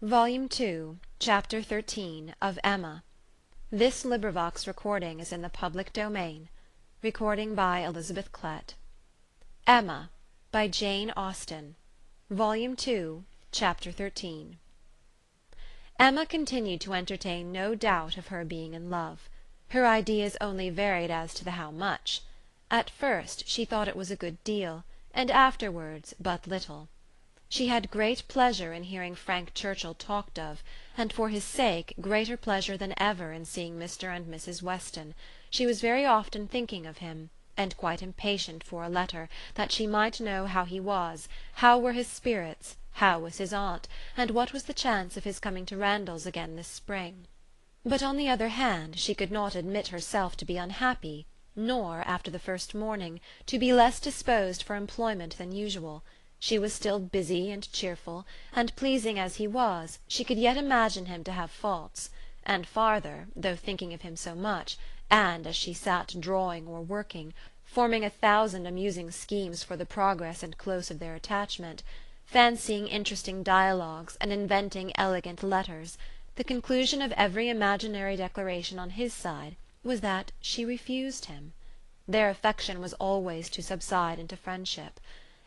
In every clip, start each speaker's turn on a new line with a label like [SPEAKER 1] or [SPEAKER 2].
[SPEAKER 1] Volume 2, Chapter 13 of Emma. This recording is in the public domain. Recording by Elizabeth Klett. Emma, by Jane Austen. Volume 2, Chapter 13. Emma continued to entertain no doubt of her being in love. Her ideas only varied as to the how much. At first she thought it was a good deal, and afterwards but little. She had great pleasure in hearing Frank Churchill talked of, and for his sake greater pleasure than ever in seeing Mr. and Mrs. Weston. She was very often thinking of him, and quite impatient for a letter, that she might know how he was, how were his spirits, how was his aunt, and what was the chance of his coming to Randalls again this spring. But on the other hand she could not admit herself to be unhappy, nor, after the first morning, to be less disposed for employment than usual. She was still busy and cheerful, and pleasing as he was, she could yet imagine him to have faults; and farther, though thinking of him so much, and, as she sat drawing or working, forming 1,000 amusing schemes for the progress and close of their attachment, fancying interesting dialogues, and inventing elegant letters, the conclusion of every imaginary declaration on his side was that she refused him. Their affection was always to subside into friendship.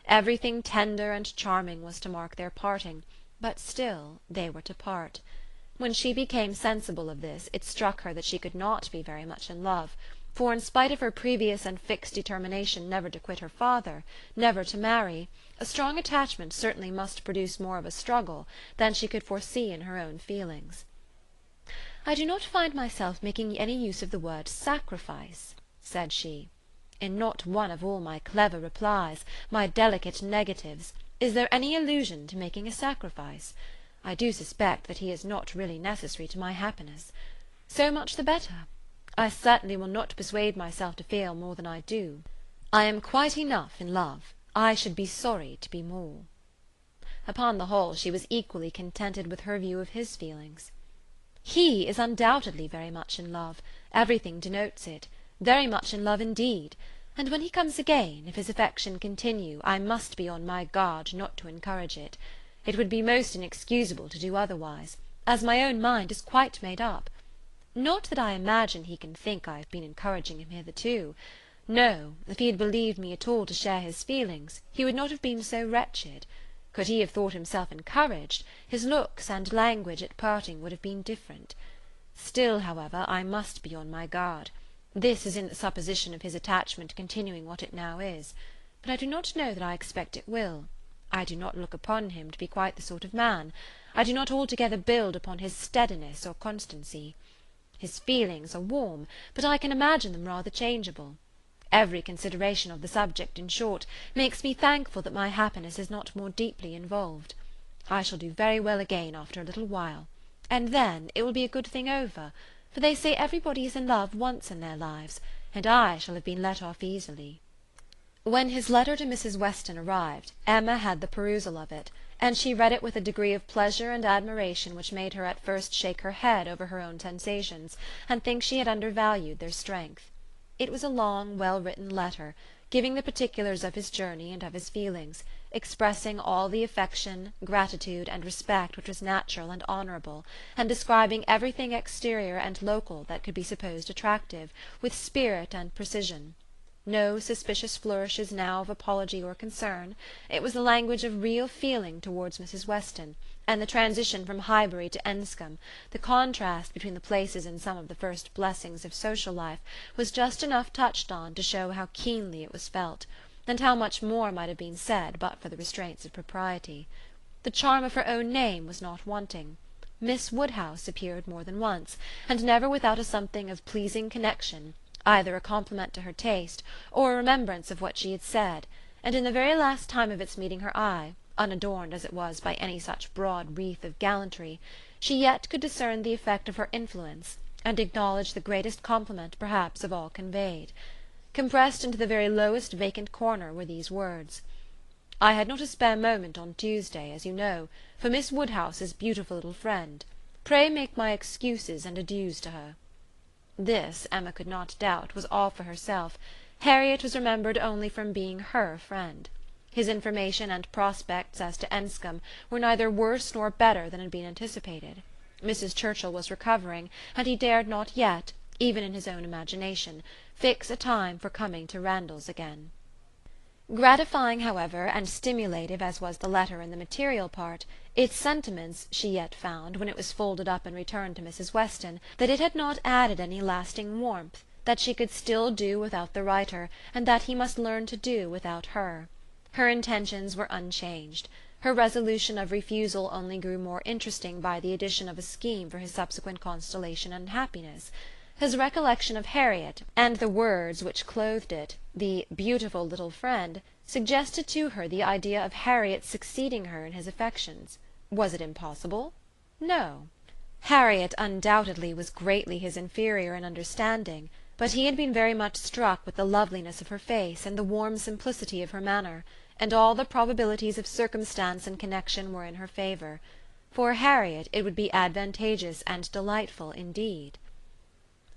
[SPEAKER 1] Everything tender and charming was to mark their parting, but still they were to part. When she became sensible of this, it struck her that she could not be very much in love, for in spite of her previous and fixed determination never to quit her father, never to marry, a strong attachment certainly must produce more of a struggle than she could foresee in her own feelings. "I do not find myself making any use of the word sacrifice," said she. "In not one of all my clever replies, my delicate negatives, is there any allusion to making a sacrifice. I do suspect that he is not really necessary to my happiness. So much the better. I certainly will not persuade myself to feel more than I do. I am quite enough in love. I should be sorry to be more." Upon the whole she was equally contented with her view of his feelings. "He is undoubtedly very much in love. Everything denotes it. Very much in love indeed. And when he comes again, if his affection continue, I must be on my guard not to encourage it. It would be most inexcusable to do otherwise, as my own mind is quite made up. Not that I imagine he can think I have been encouraging him hitherto. No, if he had believed me at all to share his feelings, he would not have been so wretched. Could he have thought himself encouraged, his looks and language at parting would have been different. Still, however, I must be on my guard. This is in the supposition of his attachment continuing what it now is. But I do not know that I expect it will. I do not look upon him to be quite the sort of man. I do not altogether build upon his steadiness or constancy. His feelings are warm, but I can imagine them rather changeable. Every consideration of the subject, in short, makes me thankful that my happiness is not more deeply involved. I shall do very well again after a little while, and then it will be a good thing over, for they say everybody is in love once in their lives, and I shall have been let off easily." When his letter to Mrs. Weston arrived, Emma had the perusal of it, and she read it with a degree of pleasure and admiration which made her at first shake her head over her own sensations, and think she had undervalued their strength. It was a long, well-written letter, giving the particulars of his journey and of his feelings, expressing all the affection, gratitude, and respect which was natural and honourable, and describing everything exterior and local that could be supposed attractive, with spirit and precision. No suspicious flourishes now of apology or concern. It was the language of real feeling towards Mrs. Weston, and the transition from Highbury to Enscombe, the contrast between the places in some of the first blessings of social life, was just enough touched on to show how keenly it was felt, and how much more might have been said but for the restraints of propriety. The charm of her own name was not wanting. Miss Woodhouse appeared more than once, and never without a something of pleasing connection, either a compliment to her taste, or a remembrance of what she had said, and in the very last time of its meeting her eye, unadorned as it was by any such broad wreath of gallantry, she yet could discern the effect of her influence, and acknowledge the greatest compliment perhaps of all conveyed. Compressed into the very lowest vacant corner were these words: "I had not a spare moment on Tuesday, as you know, for Miss Woodhouse's beautiful little friend. Pray make my excuses and adieus to her." This, Emma could not doubt, was all for herself. Harriet was remembered only from being her friend. His information and prospects as to Enscombe were neither worse nor better than had been anticipated. Mrs. Churchill was recovering, and he dared not yet, even in his own imagination, fix a time for coming to Randalls again. Gratifying, however, and stimulative as was the letter in the material part, its sentiments she yet found, when it was folded up and returned to Mrs. Weston, that it had not added any lasting warmth, that she could still do without the writer, and that he must learn to do without her. Her intentions were unchanged. Her resolution of refusal only grew more interesting by the addition of a scheme for his subsequent constellation and happiness. His recollection of Harriet, and the words which clothed it, the beautiful little friend, suggested to her the idea of Harriet succeeding her in his affections. Was it impossible? No. Harriet undoubtedly was greatly his inferior in understanding, but he had been very much struck with the loveliness of her face and the warm simplicity of her manner, and all the probabilities of circumstance and connection were in her favour. For Harriet it would be advantageous and delightful indeed.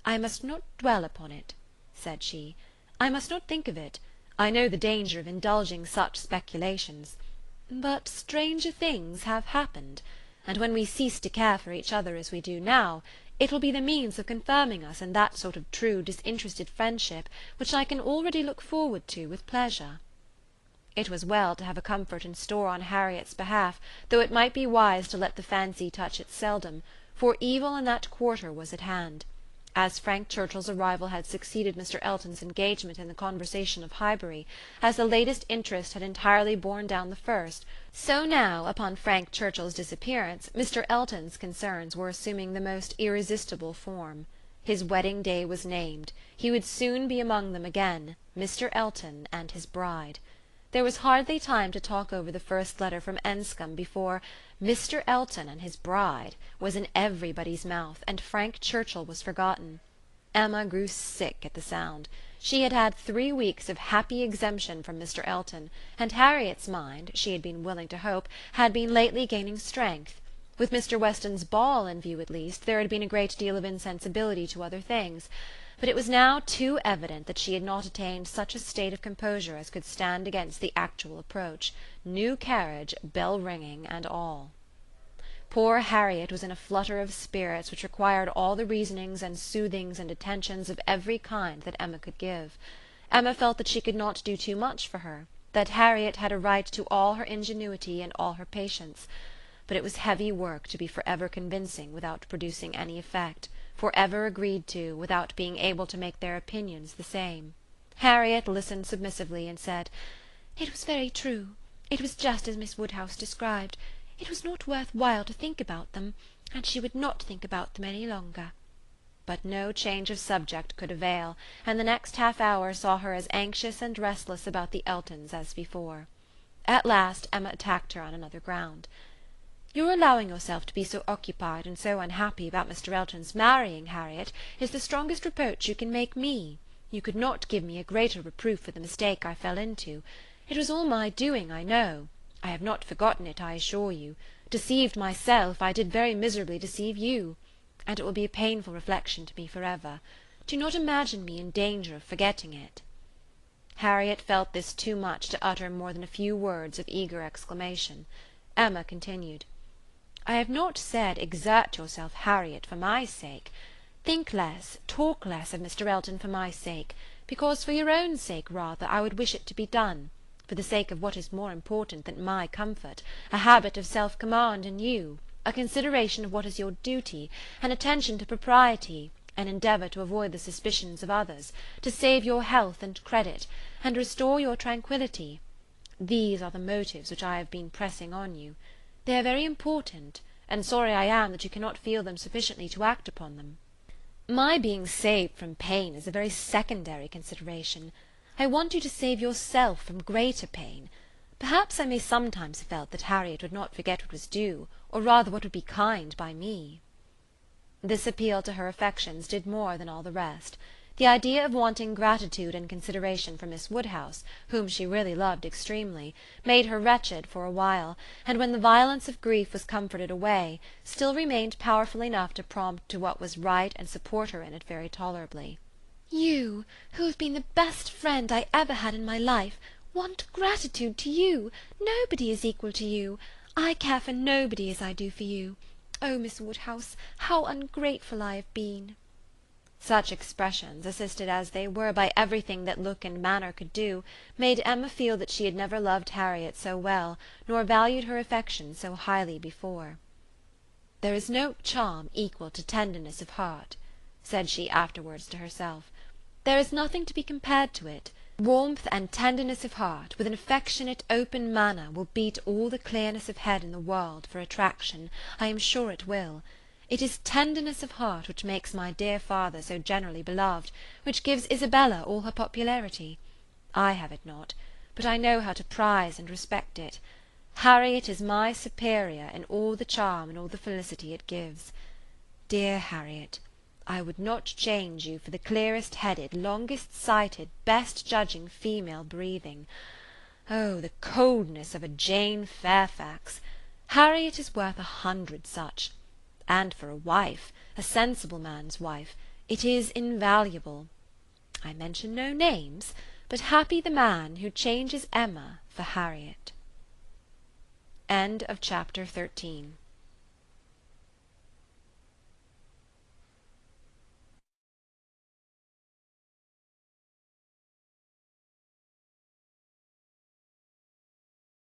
[SPEAKER 1] "I must not dwell upon it," said she. "I must not think of it. I know the danger of indulging such speculations. But stranger things have happened, and when we cease to care for each other as we do now, it will be the means of confirming us in that sort of true disinterested friendship which I can already look forward to with pleasure." It was well to have a comfort in store on Harriet's behalf, though it might be wise to let the fancy touch it seldom, for evil in that quarter was at hand. As Frank Churchill's arrival had succeeded Mr. Elton's engagement in the conversation of Highbury, as the latest interest had entirely borne down the first, so now, upon Frank Churchill's disappearance, Mr. Elton's concerns were assuming the most irresistible form. His wedding day was named. He would soon be among them again, Mr. Elton and his bride. There was hardly time to talk over the first letter from Enscombe before "Mr. Elton and his bride" was in everybody's mouth, and Frank Churchill was forgotten. Emma grew sick at the sound. She had had 3 weeks of happy exemption from Mr. Elton, and Harriet's mind, she had been willing to hope, had been lately gaining strength. With Mr. Weston's ball in view at least, there had been a great deal of insensibility to other things, but it was now too evident that she had not attained such a state of composure as could stand against the actual approach, new carriage, bell ringing, and all. Poor Harriet was in a flutter of spirits which required all the reasonings and soothings and attentions of every kind that Emma could give. Emma felt that she could not do too much for her, that Harriet had a right to all her ingenuity and all her patience. But it was heavy work to be for ever convincing without producing any effect, for ever agreed to without being able to make their opinions the same. Harriet listened submissively and said, "It was very true. It was just as Miss Woodhouse described. It was not worth while to think about them, and she would not think about them any longer." But no change of subject could avail, and the next half-hour saw her as anxious and restless about the Eltons as before. At last Emma attacked her on another ground. "Your allowing yourself to be so occupied and so unhappy about Mr. Elton's marrying Harriet is the strongest reproach you can make me. You could not give me a greater reproof for the mistake I fell into. It was all my doing, I know. I have not forgotten it, I assure you. Deceived myself, I did very miserably deceive you, and it will be a painful reflection to me for ever. Do not imagine me in danger of forgetting it." Harriet felt this too much to utter more than a few words of eager exclamation. Emma continued, "I have not said exert yourself, Harriet, for my sake. Think less, talk less of Mr. Elton for my sake, because for your own sake rather I would wish it to be done, for the sake of what is more important than my comfort, a habit of self-command in you, a consideration of what is your duty, an attention to propriety, an endeavour to avoid the suspicions of others, to save your health and credit, and restore your tranquillity. These are the motives which I have been pressing on you. They are very important, and sorry I am that you cannot feel them sufficiently to act upon them. My being saved from pain is a very secondary consideration. I want you to save yourself from greater pain. Perhaps I may sometimes have felt that Harriet would not forget what was due, or rather what would be kind by me." This appeal to her affections did more than all the rest. The idea of wanting gratitude and consideration for Miss Woodhouse, whom she really loved extremely, made her wretched for a while, and when the violence of grief was comforted away, still remained powerful enough to prompt to what was right and support her in it very tolerably. "You, who have been the best friend I ever had in my life, Want gratitude to you? Nobody is equal to you. I care for nobody as I do for you. Oh, Miss Woodhouse, how ungrateful I have been!" Such expressions, assisted as they were by everything that look and manner could do, made Emma feel that she had never loved Harriet so well, nor valued her affection so highly before. "There is no charm equal to tenderness of heart," said she afterwards to herself. "There is nothing to be compared to it. Warmth and tenderness of heart, with an affectionate open manner, will beat all the clearness of head in the world for attraction, I am sure it will. It is tenderness of heart which makes my dear father so generally beloved, which gives Isabella all her popularity. I have it not, but I know how to prize and respect it. Harriet is my superior in all the charm and all the felicity it gives. Dear Harriet, I would not change you for the clearest headed, longest sighted, best judging female breathing. Oh, the coldness of a Jane Fairfax! Harriet is worth 100 such. And for a wife, a sensible man's wife, it is invaluable. I mention no names, but happy the man who changes Emma for Harriet. End of Chapter 13.